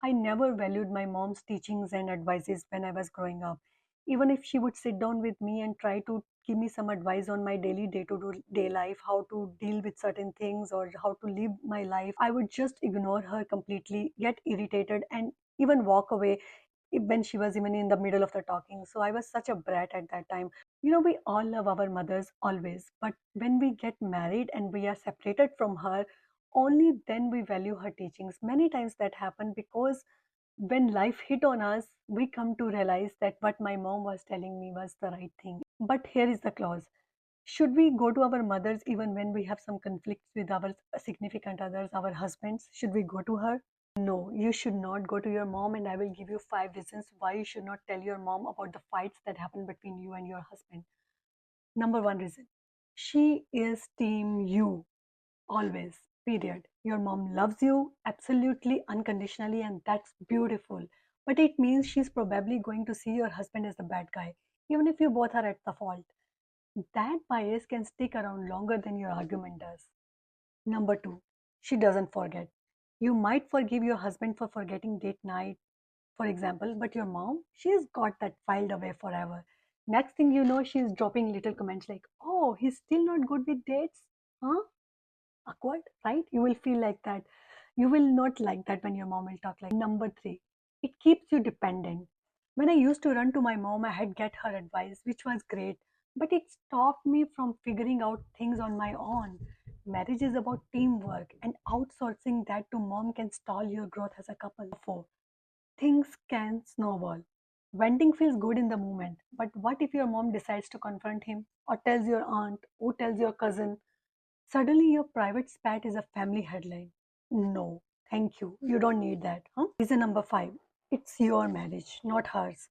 I never valued my mom's teachings and advices when I was growing up. Even if she would sit down with me and try to give me some advice on my daily day to day life, how to deal with certain things or how to live my life, I would just ignore her completely, get irritated, and even walk away when she was even in the middle of the talking. So I was such a brat at that time. We all love our mothers always, but when we get married and we are separated from her, only then we value her teachings. Many times that happened because when life hit on us, we come to realize that what my mom was telling me was the right thing. But here is the clause. Should we go to our mothers even when we have some conflicts with our significant others, our husbands? Should we go to her? No, you should not go to your mom, and I will give you 5 reasons why you should not tell your mom about the fights that happen between you and your husband. Number one reason, she is team you always, period. Your mom loves you absolutely unconditionally, and that's beautiful. But it means she's probably going to see your husband as the bad guy, even if you both are at the fault. That bias can stick around longer than your argument does. Number two, she doesn't forget. You might forgive your husband for forgetting date night, for example, but your mom, she's got that filed away forever. Next thing you know, she's dropping little comments like, oh, he's still not good with dates? Huh? Awkward, right? You will feel like that. You will not like that when your mom will talk like. Number three, it keeps you dependent. When I used to run to my mom, I had get her advice, which was great, but it stopped me from figuring out things on my own. Marriage is about teamwork, and outsourcing that to mom can stall your growth as a couple. Four, things can snowball. Venting feels good in the moment, but what if your mom decides to confront him, or tells your aunt, or tells your cousin? Suddenly, your private spat is a family headline. No, thank you. You don't need that. Huh? Reason number five, it's your marriage, not hers.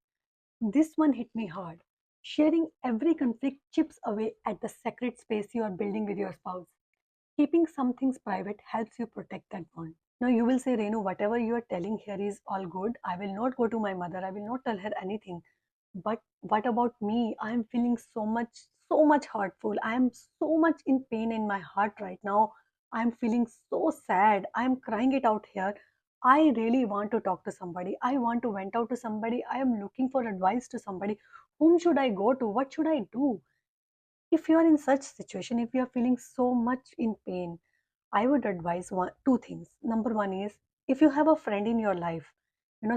This one hit me hard. Sharing every conflict chips away at the sacred space you are building with your spouse. Keeping some things private helps you protect that bond. Now, you will say, Renu, whatever you are telling here is all good. I will not go to my mother. I will not tell her anything. But what about me? I am feeling so much hurtful. I am so much in pain in my heart right now. I am feeling so sad. I am crying it out here. I really want to talk to somebody. I want to vent out to somebody. I am looking for advice to somebody. Whom should I go to? What should I do? If you are in such situation, if you are feeling so much in pain, I would advise two things. Number one is, if you have a friend in your life,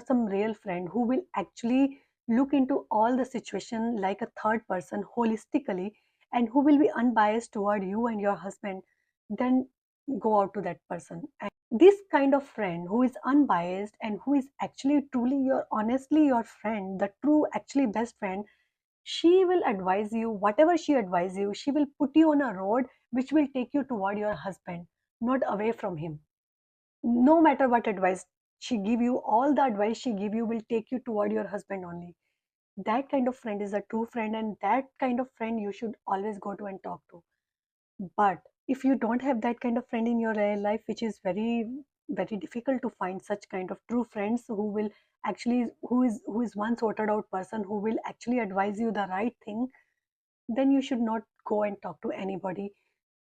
some real friend who will actually look into all the situation like a third person holistically, and who will be unbiased toward you and your husband, then go out to that person. And this kind of friend who is unbiased and who is actually truly your honestly your friend, the true actually best friend, she will advise you. Whatever she advises you, she will put you on a road which will take you toward your husband, not away from him. No matter what advice she give you, all the advice she give you will take you toward your husband only. That kind of friend is a true friend, and that kind of friend you should always go to and talk to. But if you don't have that kind of friend in your real life, which is very difficult to find such kind of true friends who will actually, who is one sorted out person who will actually advise you the right thing, then you should not go and talk to anybody.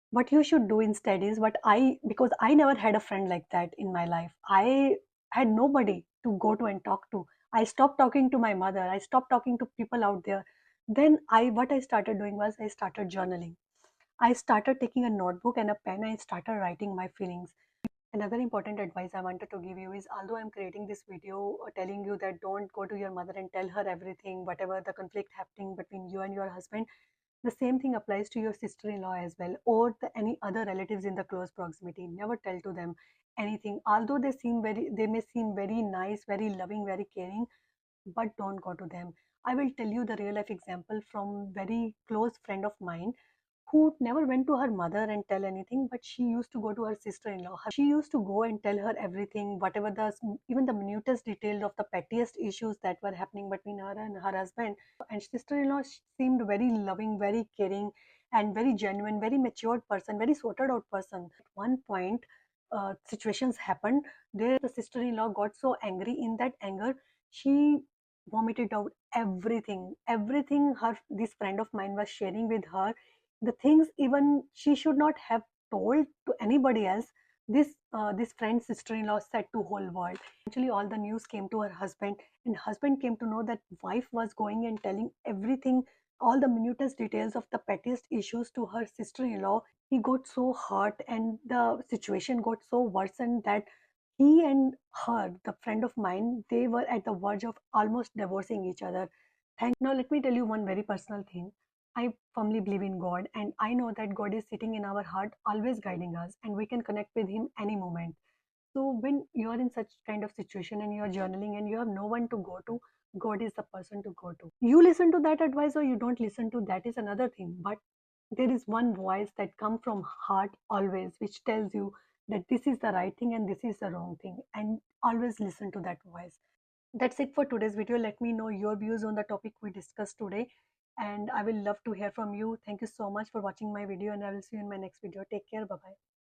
What you should do instead is what I, because I never had a friend like that in my life. I had nobody to go to and talk to. I stopped talking to my mother. I stopped talking to people out there. Then what I started doing was I started journaling. I started taking a notebook and a pen and started writing my feelings. Another important advice I wanted to give you is, although I'm creating this video telling you that don't go to your mother and tell her everything, whatever the conflict happening between you and your husband, the same thing applies to your sister-in-law as well, or any other relatives in the close proximity. Never tell to them anything, although they may seem very nice, very loving, very caring, but don't go to them. I will tell you the real life example from very close friend of mine who never went to her mother and tell anything, but she used to go to her sister-in-law. She used to go and tell her everything, whatever even the minutest detail of the pettiest issues that were happening between her and her husband. And sister-in-law seemed very loving, very caring, and very genuine, very matured person, very sorted out person. At one point, situations happened there. The sister-in-law got so angry. In that anger, she vomited out everything her this friend of mine was sharing with her, the things even she should not have told to anybody else. This this friend's sister-in-law said to whole world. Eventually, all the news came to her husband, and husband came to know that wife was going and telling everything, all the minutest details of the pettiest issues to her sister-in-law. He got so hurt, and the situation got so worsened that he and her, the friend of mine, they were at the verge of almost divorcing each other. Now, let me tell you one very personal thing. I firmly believe in God, and I know that God is sitting in our heart, always guiding us, and we can connect with Him any moment. So, when you are in such kind of situation and you are journaling and you have no one to go to, God is the person to go to. You listen to that advice or you don't listen to, that is another thing. But there is one voice that comes from heart always, which tells you that this is the right thing and this is the wrong thing, and always listen to that voice. That's it for today's video. Let me know your views on the topic we discussed today, and I will love to hear from you. Thank you so much for watching my video, and I will see you in my next video. Take care. Bye bye.